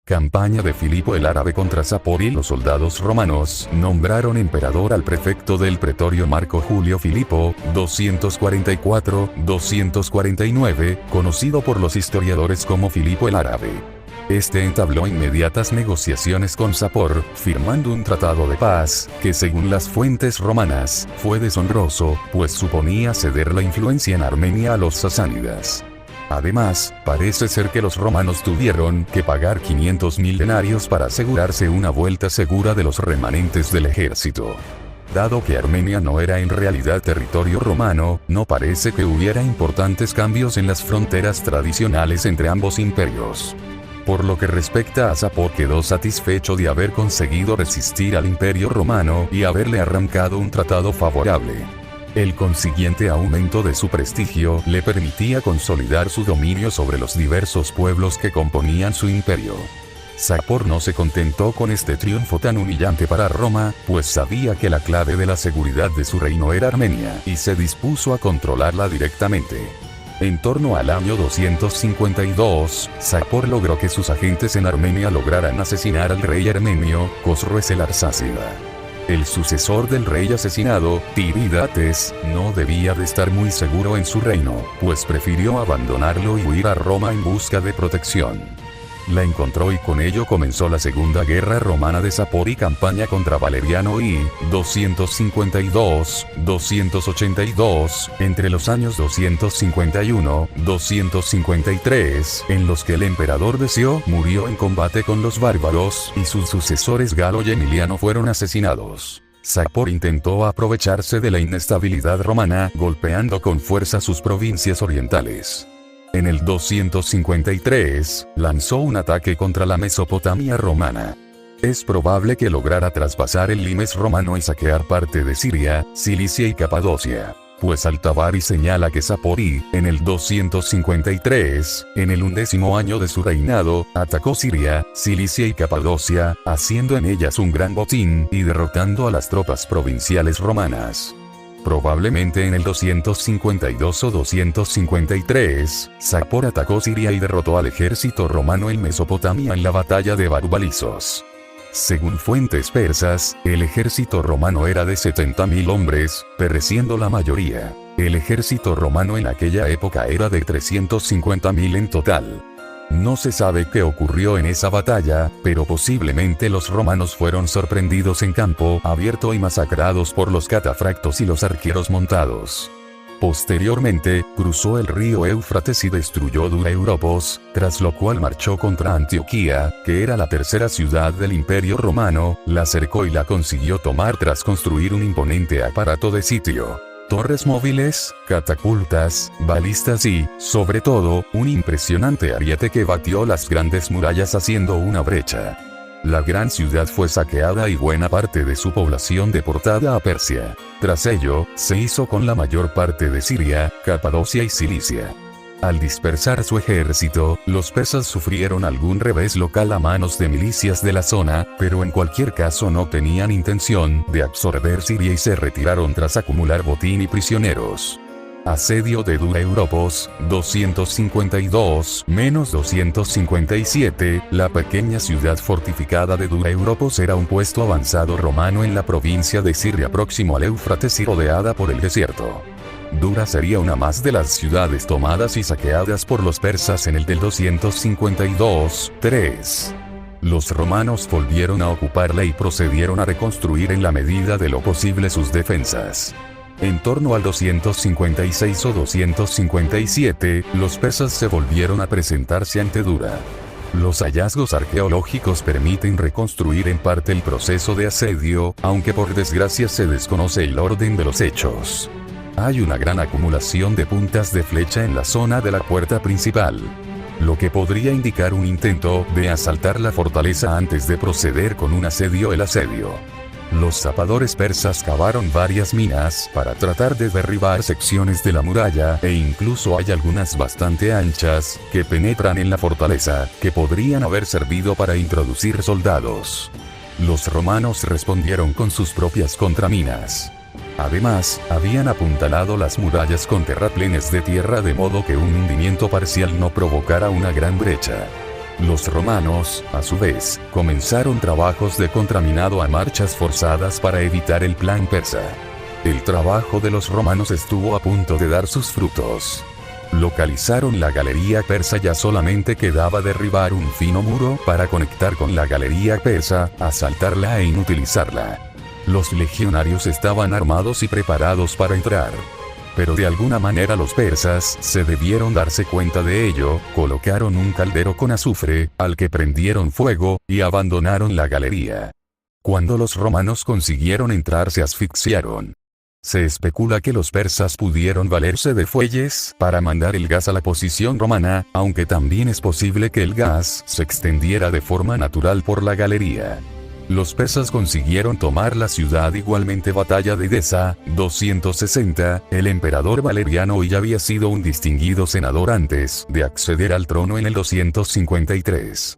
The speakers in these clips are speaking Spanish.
Campaña de Filipo el Árabe contra Sapor y los soldados romanos nombraron emperador al prefecto del pretorio Marco Julio Filipo, 244-249, conocido por los historiadores como Filipo el Árabe. Este entabló inmediatas negociaciones con Sapor, firmando un tratado de paz, que según las fuentes romanas, fue deshonroso, pues suponía ceder la influencia en Armenia a los sasánidas. Además, parece ser que los romanos tuvieron que pagar 500.000 denarios para asegurarse una vuelta segura de los remanentes del ejército. Dado que Armenia no era en realidad territorio romano, no parece que hubiera importantes cambios en las fronteras tradicionales entre ambos imperios. Por lo que respecta a Sapor, quedó satisfecho de haber conseguido resistir al imperio romano y haberle arrancado un tratado favorable. El consiguiente aumento de su prestigio le permitía consolidar su dominio sobre los diversos pueblos que componían su imperio. Sapor no se contentó con este triunfo tan humillante para Roma, pues sabía que la clave de la seguridad de su reino era Armenia, y se dispuso a controlarla directamente. En torno al año 252, Sapor logró que sus agentes en Armenia lograran asesinar al rey armenio, Cosroes el Arsácida. El sucesor del rey asesinado, Tiridates, no debía de estar muy seguro en su reino, pues prefirió abandonarlo y huir a Roma en busca de protección. La encontró y con ello comenzó la Segunda Guerra Romana de Sapor y campaña contra Valeriano y 252-282, entre los años 251-253, en los que el emperador Decio murió en combate con los bárbaros y sus sucesores Galo y Emiliano fueron asesinados. Sapor intentó aprovecharse de la inestabilidad romana, golpeando con fuerza sus provincias orientales. En el 253, lanzó un ataque contra la Mesopotamia romana. Es probable que lograra traspasar el limes romano y saquear parte de Siria, Cilicia y Capadocia, pues Al-Tabari señala que Sapor en el 253, en el 11º año de su reinado, atacó Siria, Cilicia y Capadocia, haciendo en ellas un gran botín y derrotando a las tropas provinciales romanas. Probablemente en el 252 o 253, Sapor atacó Siria y derrotó al ejército romano en Mesopotamia en la batalla de Barbalisos. Según fuentes persas, el ejército romano era de 70.000 hombres, pereciendo la mayoría. El ejército romano en aquella época era de 350.000 en total. No se sabe qué ocurrió en esa batalla, pero posiblemente los romanos fueron sorprendidos en campo abierto y masacrados por los catafractos y los arqueros montados. Posteriormente, cruzó el río Éufrates y destruyó Dura Europos, tras lo cual marchó contra Antioquía, que era la tercera ciudad del Imperio Romano, la cercó y la consiguió tomar tras construir un imponente aparato de sitio. Torres móviles, catapultas, balistas y, sobre todo, un impresionante ariete que batió las grandes murallas haciendo una brecha. La gran ciudad fue saqueada y buena parte de su población deportada a Persia. Tras ello, se hizo con la mayor parte de Siria, Capadocia y Cilicia. Al dispersar su ejército, los persas sufrieron algún revés local a manos de milicias de la zona, pero en cualquier caso no tenían intención de absorber Siria y se retiraron tras acumular botín y prisioneros. Asedio de Dura Europos, 252-257, la pequeña ciudad fortificada de Dura Europos era un puesto avanzado romano en la provincia de Siria próximo al Éufrates y rodeada por el desierto. Dura sería una más de las ciudades tomadas y saqueadas por los persas en el del 252-3. Los romanos volvieron a ocuparla y procedieron a reconstruir en la medida de lo posible sus defensas. En torno al 256 o 257, los persas se volvieron a presentarse ante Dura. Los hallazgos arqueológicos permiten reconstruir en parte el proceso de asedio, aunque por desgracia se desconoce el orden de los hechos. Hay una gran acumulación de puntas de flecha en la zona de la puerta principal, lo que podría indicar un intento de asaltar la fortaleza antes de proceder con un asedio. Los zapadores persas cavaron varias minas para tratar de derribar secciones de la muralla, e incluso hay algunas bastante anchas, que penetran en la fortaleza, que podrían haber servido para introducir soldados. Los romanos respondieron con sus propias contraminas. Además, habían apuntalado las murallas con terraplenes de tierra de modo que un hundimiento parcial no provocara una gran brecha. Los romanos, a su vez, comenzaron trabajos de contraminado a marchas forzadas para evitar el plan persa. El trabajo de los romanos estuvo a punto de dar sus frutos. Localizaron la galería persa, ya solamente quedaba derribar un fino muro para conectar con la galería persa, asaltarla e inutilizarla. Los legionarios estaban armados y preparados para entrar. Pero de alguna manera los persas se debieron darse cuenta de ello, colocaron un caldero con azufre, al que prendieron fuego, y abandonaron la galería. Cuando los romanos consiguieron entrar se asfixiaron. Se especula que los persas pudieron valerse de fuelles para mandar el gas a la posición romana, aunque también es posible que el gas se extendiera de forma natural por la galería. Los persas consiguieron tomar la ciudad. Igualmente, batalla de Edesa, 260, el emperador Valeriano ya había sido un distinguido senador antes de acceder al trono en el 253.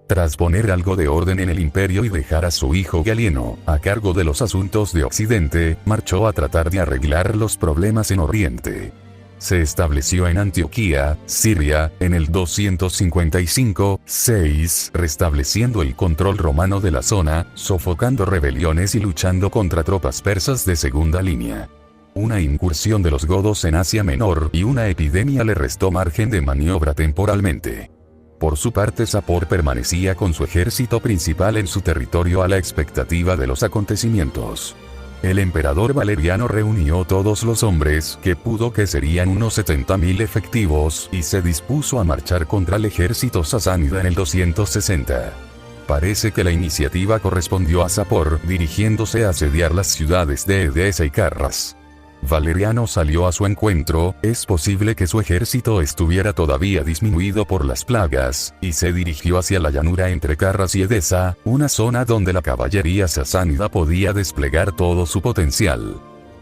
Tras poner algo de orden en el imperio y dejar a su hijo Galieno a cargo de los asuntos de Occidente, marchó a tratar de arreglar los problemas en Oriente. Se estableció en Antioquía, Siria, en el 255-6, restableciendo el control romano de la zona, sofocando rebeliones y luchando contra tropas persas de segunda línea. Una incursión de los godos en Asia Menor y una epidemia le restó margen de maniobra temporalmente. Por su parte, Sapor permanecía con su ejército principal en su territorio a la expectativa de los acontecimientos. El emperador Valeriano reunió todos los hombres que pudo, que serían unos 70.000 efectivos, y se dispuso a marchar contra el ejército sasánida en el 260. Parece que la iniciativa correspondió a Sapor, dirigiéndose a asediar las ciudades de Edesa y Carras. Valeriano salió a su encuentro, es posible que su ejército estuviera todavía disminuido por las plagas, y se dirigió hacia la llanura entre Carras y Edesa, una zona donde la caballería sasánida podía desplegar todo su potencial.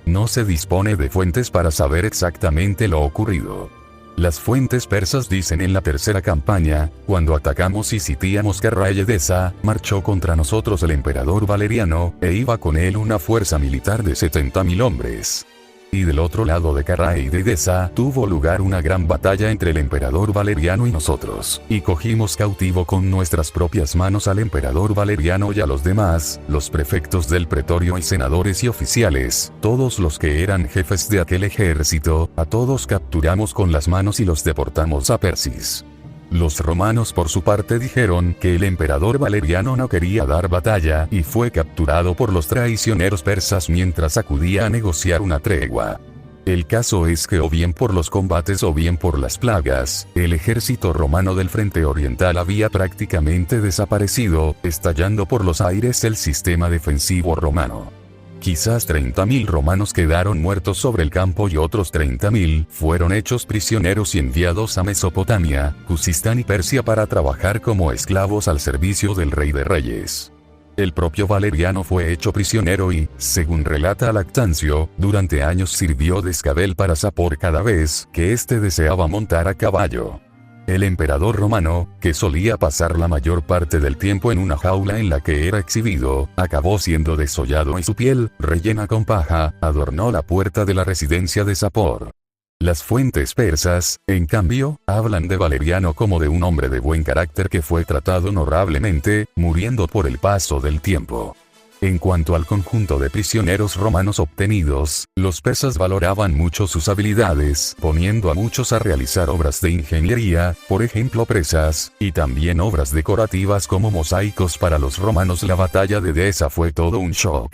No se dispone de fuentes para saber exactamente lo ocurrido. Las fuentes persas dicen: en la tercera campaña, cuando atacamos y sitiamos Carra y Edesa, marchó contra nosotros el emperador Valeriano, e iba con él una fuerza militar de 70.000 hombres. Y del otro lado de Carra y de Edesa tuvo lugar una gran batalla entre el emperador Valeriano y nosotros, y cogimos cautivo con nuestras propias manos al emperador Valeriano y a los demás, los prefectos del pretorio y senadores y oficiales, todos los que eran jefes de aquel ejército, a todos capturamos con las manos y los deportamos a Persis. Los romanos por su parte dijeron que el emperador Valeriano no quería dar batalla y fue capturado por los traicioneros persas mientras acudía a negociar una tregua. El caso es que, o bien por los combates o bien por las plagas, el ejército romano del frente oriental había prácticamente desaparecido, estallando por los aires el sistema defensivo romano. Quizás 30.000 romanos quedaron muertos sobre el campo y otros 30.000 fueron hechos prisioneros y enviados a Mesopotamia, Cusistán y Persia para trabajar como esclavos al servicio del rey de reyes. El propio Valeriano fue hecho prisionero y, según relata Lactancio, durante años sirvió de escabel para Sapor cada vez que éste deseaba montar a caballo. El emperador romano, que solía pasar la mayor parte del tiempo en una jaula en la que era exhibido, acabó siendo desollado y su piel, rellena con paja, adornó la puerta de la residencia de Sapor. Las fuentes persas, en cambio, hablan de Valeriano como de un hombre de buen carácter que fue tratado honorablemente, muriendo por el paso del tiempo. En cuanto al conjunto de prisioneros romanos obtenidos, los persas valoraban mucho sus habilidades, poniendo a muchos a realizar obras de ingeniería, por ejemplo presas, y también obras decorativas como mosaicos. Para los romanos la batalla de Edesa fue todo un shock.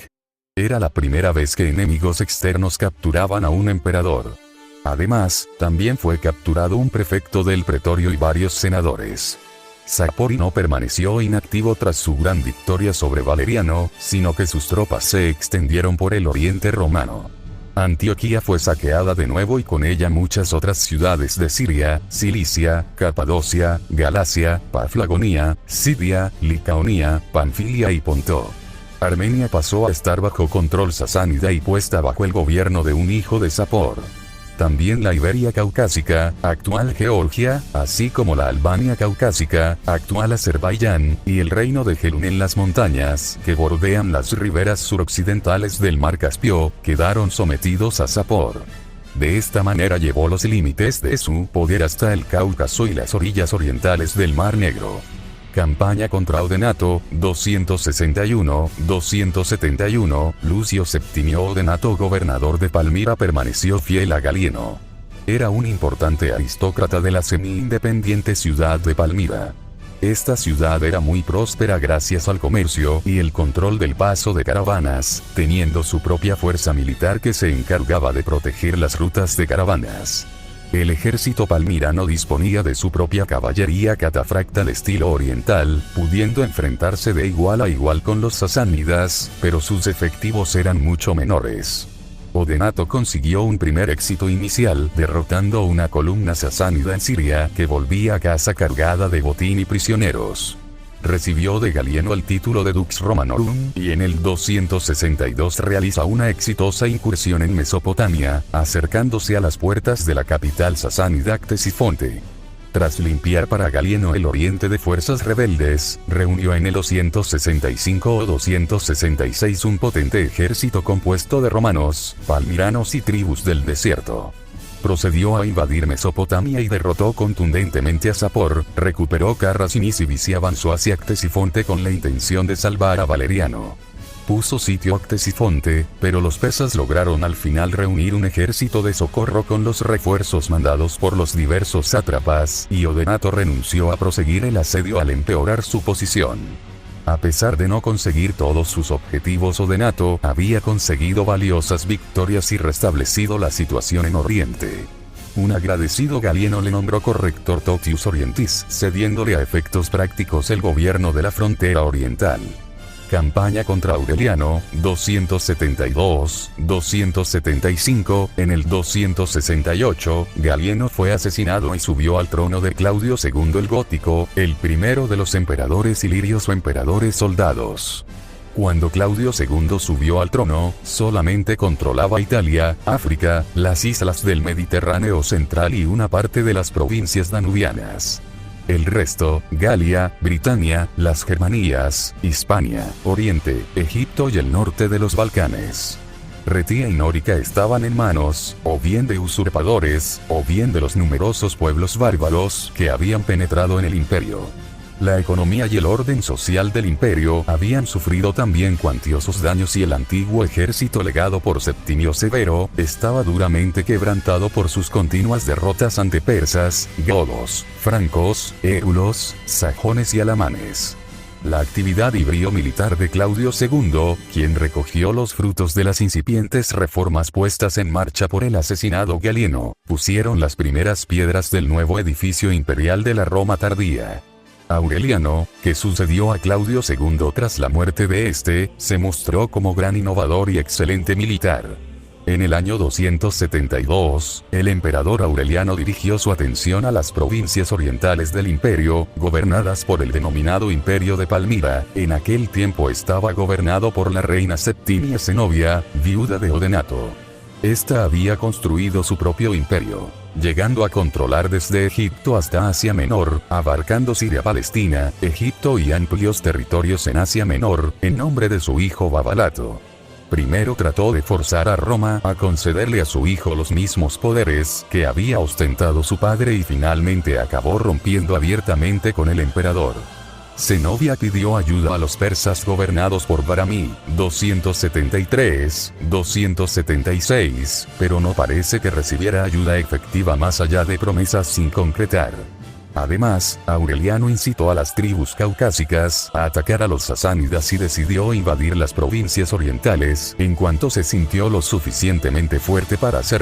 Era la primera vez que enemigos externos capturaban a un emperador. Además, también fue capturado un prefecto del pretorio y varios senadores. Sapor no permaneció inactivo tras su gran victoria sobre Valeriano, sino que sus tropas se extendieron por el oriente romano. Antioquía fue saqueada de nuevo y con ella muchas otras ciudades de Siria, Cilicia, Capadocia, Galacia, Paflagonia, Siria, Licaonia, Panfilia y Ponto. Armenia pasó a estar bajo control sasánida y puesta bajo el gobierno de un hijo de Sapor. También la Iberia caucásica, actual Georgia, así como la Albania caucásica, actual Azerbaiyán, y el reino de Gelún en las montañas, que bordean las riberas suroccidentales del mar Caspio, quedaron sometidos a Sapor. De esta manera llevó los límites de su poder hasta el Cáucaso y las orillas orientales del Mar Negro. Campaña contra Odenato, 261-271, Lucio Septimio Odenato, gobernador de Palmira, permaneció fiel a Galieno. Era un importante aristócrata de la semi-independiente ciudad de Palmira. Esta ciudad era muy próspera gracias al comercio y el control del paso de caravanas, teniendo su propia fuerza militar que se encargaba de proteger las rutas de caravanas. El ejército palmirano disponía de su propia caballería catafracta de estilo oriental, pudiendo enfrentarse de igual a igual con los sasánidas, pero sus efectivos eran mucho menores. Odenato consiguió un primer éxito inicial derrotando una columna sasánida en Siria que volvía a casa cargada de botín y prisioneros. Recibió de Galieno el título de Dux Romanorum y en el 262 realiza una exitosa incursión en Mesopotamia, acercándose a las puertas de la capital sasánida Ctesifonte. Tras limpiar para Galieno el oriente de fuerzas rebeldes, reunió en el 265 o 266 un potente ejército compuesto de romanos, palmiranos y tribus del desierto. Procedió a invadir Mesopotamia y derrotó contundentemente a Sapor, recuperó Carras y Nisibis y avanzó hacia Ctesifonte con la intención de salvar a Valeriano. Puso sitio a Ctesifonte, pero los persas lograron al final reunir un ejército de socorro con los refuerzos mandados por los diversos sátrapas, y Odenato renunció a proseguir el asedio al empeorar su posición. A pesar de no conseguir todos sus objetivos, Odenato había conseguido valiosas victorias y restablecido la situación en Oriente. Un agradecido Galieno le nombró corrector totius orientis, cediéndole a efectos prácticos el gobierno de la frontera oriental. Campaña contra Aureliano, 272-275, en el 268, Galieno fue asesinado y subió al trono de Claudio II el Gótico, el primero de los emperadores ilirios o emperadores soldados. Cuando Claudio II subió al trono, solamente controlaba Italia, África, las islas del Mediterráneo central y una parte de las provincias danubianas. El resto, Galia, Britania, las Germanías, Hispania, Oriente, Egipto y el norte de los Balcanes. Retía y Nórica estaban en manos, o bien de usurpadores, o bien de los numerosos pueblos bárbaros que habían penetrado en el imperio. La economía y el orden social del imperio habían sufrido también cuantiosos daños y el antiguo ejército legado por Septimio Severo estaba duramente quebrantado por sus continuas derrotas ante persas, godos, francos, éulos, sajones y alamanes. La actividad y brío militar de Claudio II, quien recogió los frutos de las incipientes reformas puestas en marcha por el asesinado Galieno, pusieron las primeras piedras del nuevo edificio imperial de la Roma tardía. Aureliano, que sucedió a Claudio II tras la muerte de este, se mostró como gran innovador y excelente militar. En el año 272, el emperador Aureliano dirigió su atención a las provincias orientales del imperio, gobernadas por el denominado Imperio de Palmira. En aquel tiempo estaba gobernado por la reina Septimia Zenobia, viuda de Odenato. Esta había construido su propio imperio, llegando a controlar desde Egipto hasta Asia Menor, abarcando Siria-Palestina, Egipto y amplios territorios en Asia Menor, en nombre de su hijo Babalato. Primero trató de forzar a Roma a concederle a su hijo los mismos poderes que había ostentado su padre y finalmente acabó rompiendo abiertamente con el emperador. Zenobia pidió ayuda a los persas gobernados por Baramí, 273-276, pero no parece que recibiera ayuda efectiva más allá de promesas sin concretar. Además, Aureliano incitó a las tribus caucásicas a atacar a los sasánidas y decidió invadir las provincias orientales en cuanto se sintió lo suficientemente fuerte para hacerlo.